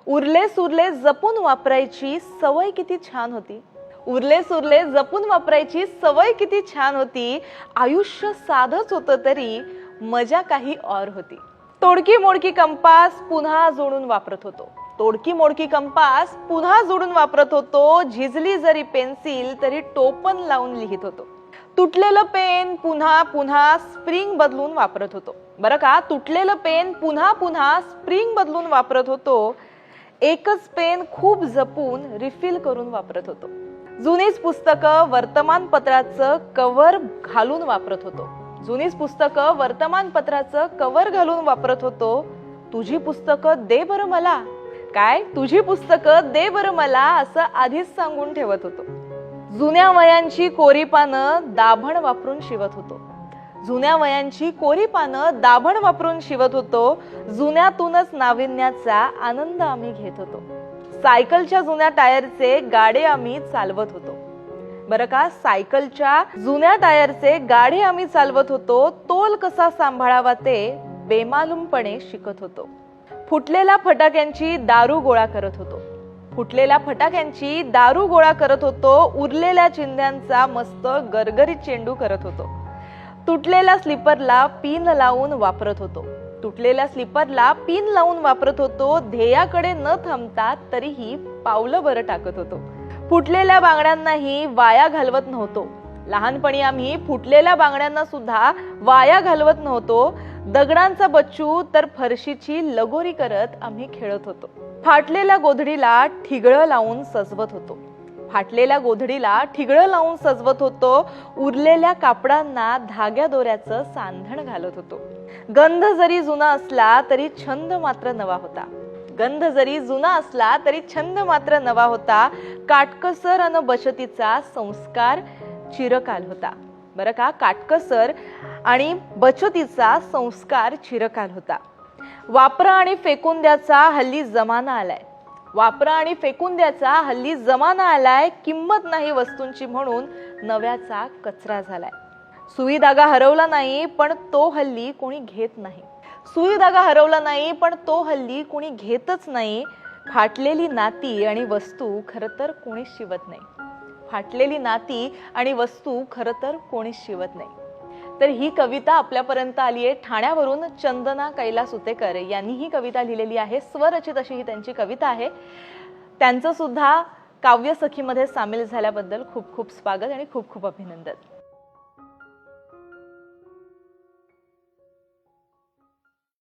उरले सुरले जपून वापरायची सवय किती छान होती. उरले सुरले जपून वापरायची सवय किती छान होती. आयुष्य साधच होतं तरी मजा काही और होती. तोडकी मोडकी कंपास पुन्हा जोडून वापरत होतो. तोडकी मोडकी कंपास पुन्हा जोडून वापरत होतो. झिजली जरी पेन्सिल तरी टोपण लावून लिहित होतो. तुटलेलं पेन पुन्हा पुन्हा स्प्रिंग बदलून वापरत होतो. बरं का, तुटलेलं पेन पुन्हा पुन्हा स्प्रिंग बदलून वापरत होतो. एकच पेन खूप जपून रिफिल करून वापरत होतो. जुनीच पुस्तकं वर्तमानपत्राचं कव्हर घालून वापरत होतो. जुनीच पुस्तकं वर्तमानपत्राचं कव्हर घालून वापरत होतो. तुझी पुस्तकं दे बरं मला, काय तुझी पुस्तकं दे बरं मला असं आधीच सांगून ठेवत होतो. जुन्या वयांची कोरी पानं दाभण वापरून शिवत होतो. जुन्या वयांची कोरी पानं दाभण वापरून शिवत होतो. जुन्यातूनच नाविन्याचा आनंद आम्ही घेत होतो. सायकलच्या जुन्या टायरचे गाडे आम्ही चालवत होतो. बरं का, सायकलच्या जुन्या टायरचे गाडे आम्ही चालवत होतो. तोल कसा सांभाळावा ते बेमालूमपणे शिकत होतो. फुटलेल्या फटाक्यांची दारू गोळा करत होतो. फुटलेल्या फटाक्यांची दारू गोळा करत होतो. उरलेल्या चिंध्यांचा मस्त गरगरीत चेंडू करत होतो. तुटलेल्या स्लीपरला पिन लावून वापरत होतो. तुटलेल्या स्लीपरला पिन लावून वापरत होतो. ध्येयाकडे न थांबता तरीही पावलं बरं टाकत होतो. फुटलेल्या बांगड्यांनाही वाया घालवत नव्हतो. लहानपणी आम्ही फुटलेल्या बांगड्यांना सुद्धा वाया घालवत नव्हतो. दगडांचा बच्चू तर फरशीची लगोरी करत आम्ही खेळत होतो. फाटलेल्या गोधडीला ठिगळं लावून सजवत होतो. फाटलेल्या गोधडीला ठिगळं लावून सजवत होतो. उरलेल्या कापडांना धाग्या दोऱ्याचं सांधण घालत होतो. गंध जरी जुना असला तरी छंद मात्र नवा होता. गंध जरी जुना असला तरी छंद मात्र नवा होता. काटकसर अन बचतीचा संस्कार चिरकाल होता. बरं का, काटकसर आणि बचतीचा संस्कार चिरकाल होता. वापरा आणि फेकून द्याचा हल्ली जमाना आलाय. वापरा आणि फेकून द्याचा हल्ली जमाना आलाय. किंमत नाही वस्तूंची म्हणून नव्याचा कचरा झालाय. सुई धागा हरवला नाही पण तो हल्ली कोणी घेत नाही. सुई धागा हरवला नाही पण तो हल्ली कोणी घेतच नाही. फाटलेली नाती आणि वस्तू खरं तर कोणीच शिवत नाही. फाटलेली नाती आणि वस्तू खरं तर कोणीच शिवत नाही. तर ही कविता आपल्यापर्यंत आली आहे ठाण्यावरून. चंदना कैलास उतेकर यांनी ही कविता लिहिलेली आहे. स्वरचित अशी ही त्यांची कविता आहे. त्यांचं सुद्धा काव्य सखीमध्ये सामील झाल्याबद्दल खूप खूप स्वागत आणि खूप खूप अभिनंदन.